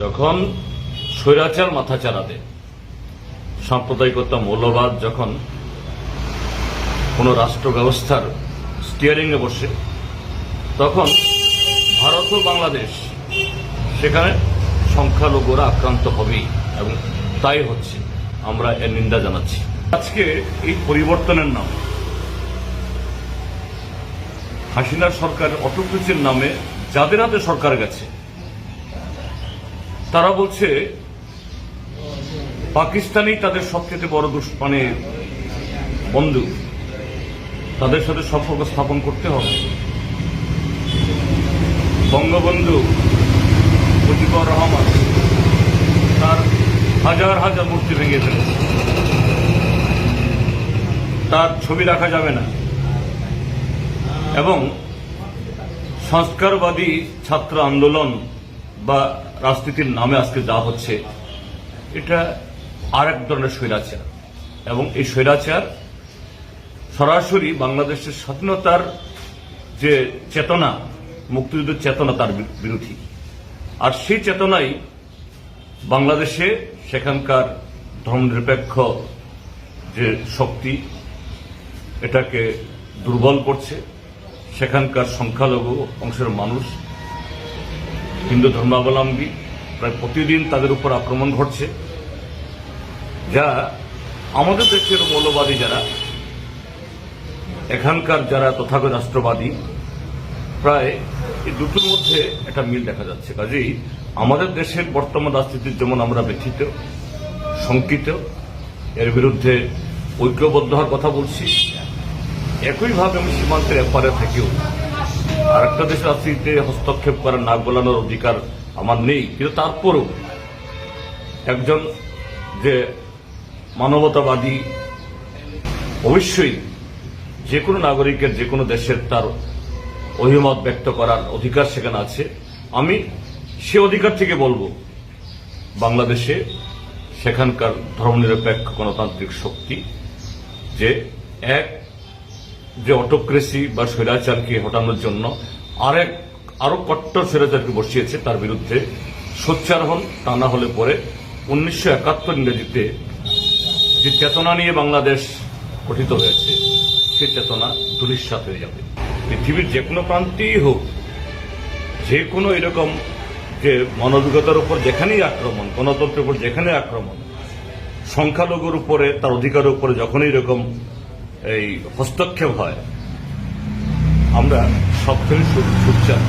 যখন স্বৈরাচার মাথা চাড়াতে সাম্প্রদায়িকতা মৌলবাদ যখন কোন রাষ্ট্র ব্যবস্থার স্টিয়ারিং এ বসে তখন ভারত ও বাংলাদেশ সেখানে সংখ্যালঘুরা আক্রান্ত হবেই এবং তাই হচ্ছে। আমরা এর নিন্দা জানাচ্ছি। আজকে এই পরিবর্তনের নাম হাসিনার সরকারের অটোক্রেসির নামে যাদের হাতে সরকার গেছে তারা বলছে পাকিস্তানই তাদের সবচেয়ে বড় বন্ধু, তাদের সাথে সম্পর্ক স্থাপন করতে হবে। বঙ্গবন্ধু মুজিবুর রহমান তার হাজার হাজার মূর্তি ভেঙে ফেলেছে, তার ছবি রাখা যাবে না এবং সংস্কারবাদী ছাত্র আন্দোলন বা রাজনীতির নামে আজকে যা হচ্ছে এটা আর এক ধরনের স্বৈরাচার এবং এই স্বৈরাচার সরাসরি বাংলাদেশের স্বাধীনতার যে চেতনা, মুক্তিযুদ্ধের চেতনা তার বিরোধী। আর সেই চেতনাই বাংলাদেশে সেখানকার ধর্মনিরপেক্ষ যে শক্তি এটাকে দুর্বল করছে। সেখানকার সংখ্যালঘু অংশের মানুষ, হিন্দু ধর্মাবলম্বী প্রায় প্রতিদিন তাদের উপর আক্রমণ ঘটছে, যা আমাদের দেশের মৌলবাদী যারা, এখানকার যারা তথাগত রাষ্ট্রবাদী, প্রায় এই দুটোর মধ্যে একটা মিল দেখা যাচ্ছে। কাজেই আমাদের দেশের বর্তমান রাজনীতির যেমন আমরা ব্যথিত, শঙ্কিত, এর বিরুদ্ধে ঐক্যবদ্ধ হওয়ার কথা বলছি, একইভাবে আমি সীমান্তের এপারে থেকেও আর একটা দেশের রাজনীতিতে হস্তক্ষেপ করার, নাক গলানোর অধিকার আমার নেই। কিন্তু তারপরেও একজন যে মানবতাবাদী, অবশ্যই যে কোনো নাগরিকের যে কোনো দেশের তার অভিমত ব্যক্ত করার অধিকার সেখানে আছে। আমি সে অধিকার থেকে বলবো বাংলাদেশে সেখানকার ধর্মনিরপেক্ষ গণতান্ত্রিক শক্তি যে অটোক্রেসি বা স্বৈরাচারকে হটানোর জন্য আরো কট্টর স্বৈরাচারকে বসিয়েছে, তার বিরুদ্ধে সোচ্চার হন। তা না হলে পরে 1971 ইংরেজিতে যে চেতনা নিয়ে বাংলাদেশ গঠিত হয়েছে সে চেতনা ধূলিসাৎ হয়ে যাবে। পৃথিবীর যে কোনো প্রান্তেই হোক, যে কোনো এরকম যে মানবিকতার উপর যেখানেই আক্রমণ, গণতন্ত্রের উপর যেখানে আক্রমণ, সংখ্যালঘুর উপরে, তার অধিকারের উপরে যখনই এরকম এই হস্তক্ষেপ হয়, আমরা সবখানে সোচ্চার।